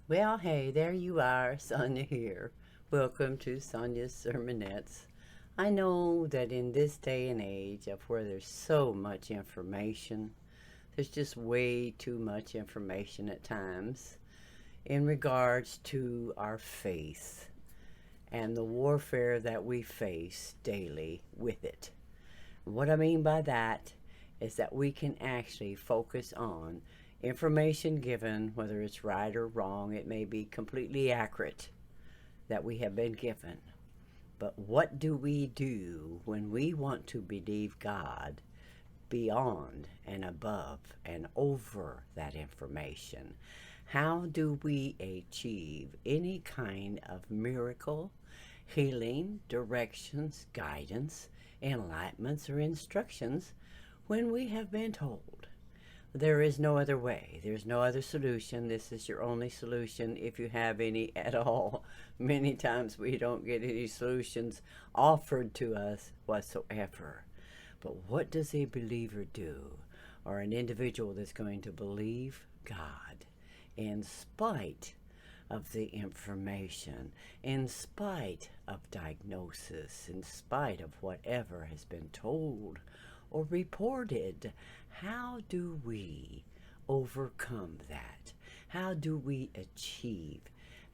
Well, hey, there you are, Sonia here. Welcome to Sonia's Sermonettes. I know that in this day and age of where there's so much information, there's just way too much information at times in regards to our faith and the warfare that we face daily with it. What I mean by that is that we can actually focus on information given, whether it's right or wrong, it may be completely accurate that we have been given. But what do we do when we want to believe God beyond and above and over that information? How do we achieve any kind of miracle, healing, directions, guidance, enlightenments, or instructions when we have been told there is no other way? There's no other solution. This is your only solution if you have any at all. Many times we don't get any solutions offered to us whatsoever. But what does a believer do, or an individual that's going to believe God in spite of the information, in spite of diagnosis, in spite of whatever has been told or reported? How do we overcome that? How do we achieve?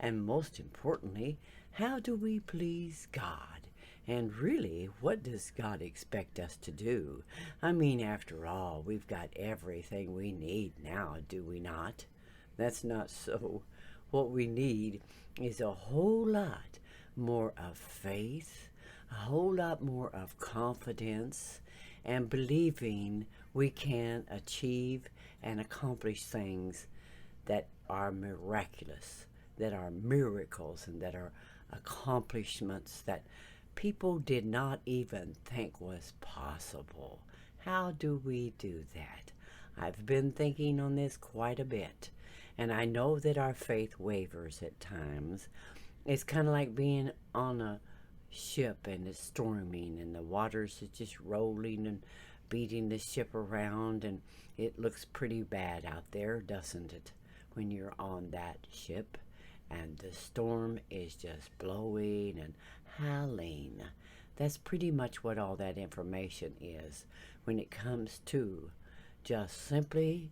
And most importantly, how do we please God? And really, what does God expect us to do? I mean, after all, we've got everything we need now, do we not? That's not so. What we need is a whole lot more of faith, a whole lot more of confidence, and believing we can achieve and accomplish things that are miraculous, that are miracles, and that are accomplishments that people did not even think was possible. How do we do that? I've been thinking on this quite a bit, and I know that our faith wavers at times. It's kind of like being on a ship and it's storming and the waters is just rolling and beating the ship around, and it looks pretty bad out there, doesn't it, when you're on that ship and the storm is just blowing and howling? That's pretty much what all that information is when it comes to just simply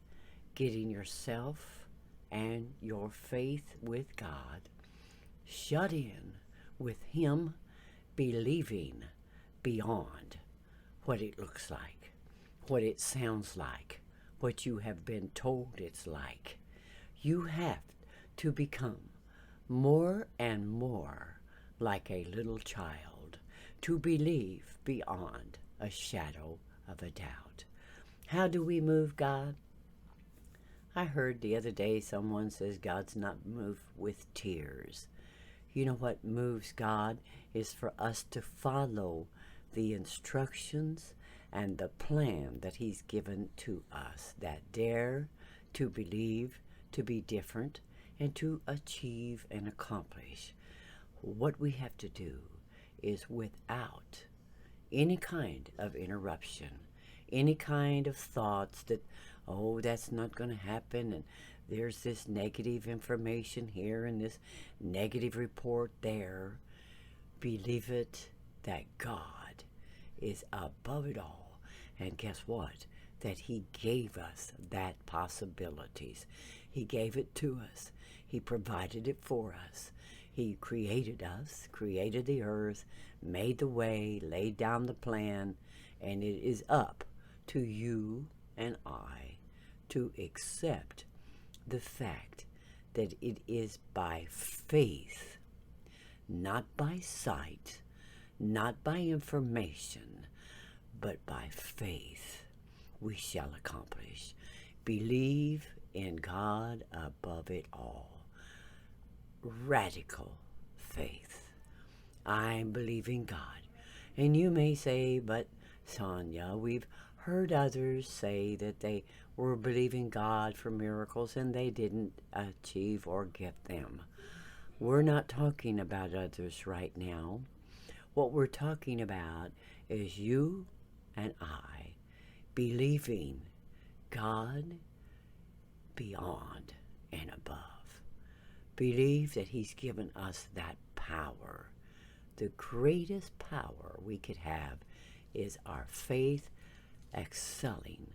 getting yourself and your faith with God shut in with Him, believing beyond what it looks like, what it sounds like, what you have been told it's like. You have to become more and more like a little child to believe beyond a shadow of a doubt. How do we move God? I heard the other day someone says God's not moved with tears. You know what moves God is for us to follow the instructions and the plan that He's given to us, that dare to believe, to be different, and to achieve and accomplish. What we have to do is without any kind of interruption, any kind of thoughts that, oh, that's not going to happen, and there's this negative information here and this negative report there. Believe it that God is above it all. And guess what? That He gave us that possibilities. He gave it to us. He provided it for us. He created us, created the earth, made the way, laid down the plan, and it is up to you and I to accept the fact that it is by faith, not by sight, not by information, but by faith we shall accomplish. Believe in God above it all. Radical faith. I'm believing God. And you may say, but Sonia, we've heard others say that they were believing God for miracles and they didn't achieve or get them. We're not talking about others right now. What we're talking about is you and I believing God beyond and above. believe that He's given us that power. The greatest power we could have is our faith excelling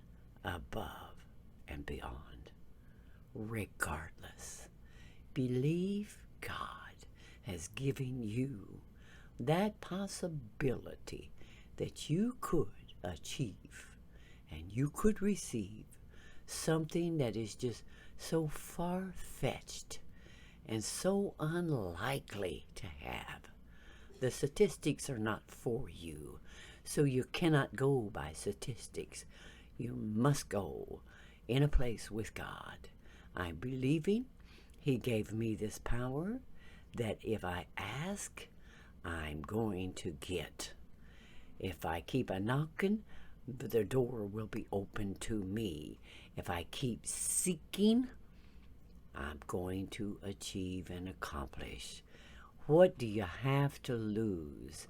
above and beyond, regardless. Believe God has given you that possibility that you could achieve and you could receive something that is just so far-fetched and so unlikely to have. The statistics are not for you, so you cannot go by statistics. You must go in a place with God. I'm believing He gave me this power that if I ask, I'm going to get. If I keep a knocking, the door will be open to me. If I keep seeking, I'm going to achieve and accomplish. What do you have to lose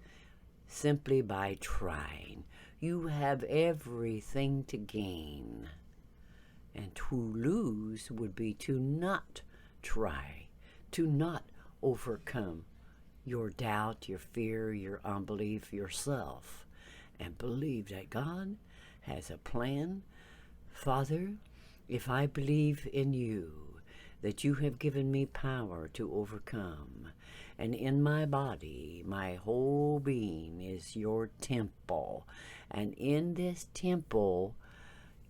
simply by trying? You have everything to gain. And to lose would be to not try, to not overcome your doubt, your fear, your unbelief, yourself, and believe that God has a plan. Father, if I believe in you, that you have given me power to overcome, and in my body, my whole being is your temple, and in this temple,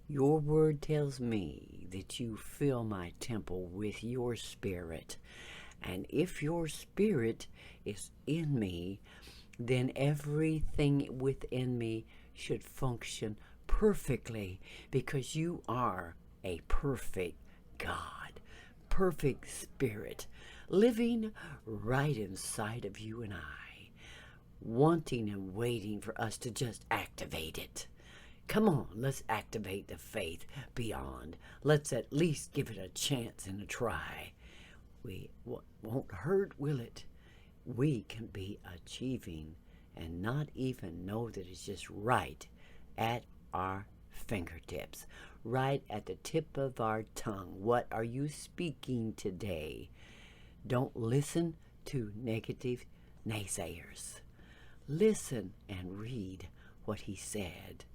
your word tells me that you fill my temple with your spirit. And if your spirit is in me, then everything within me should function perfectly, because you are a perfect God, perfect spirit, living right inside of you and I, wanting and waiting for us to just activate it. Come on, let's activate the faith beyond. Let's at least give it a chance and a try. We won't hurt, will it? We can be achieving and not even know that it's just right at our fingertips, right at the tip of our tongue. What are you speaking today? Don't listen to negative naysayers. Listen and read what He said,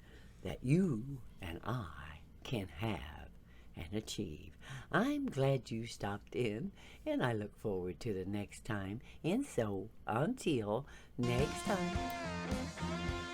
that you and I can have and achieve. I'm glad you stopped in, and I look forward to the next time. And so, until next time.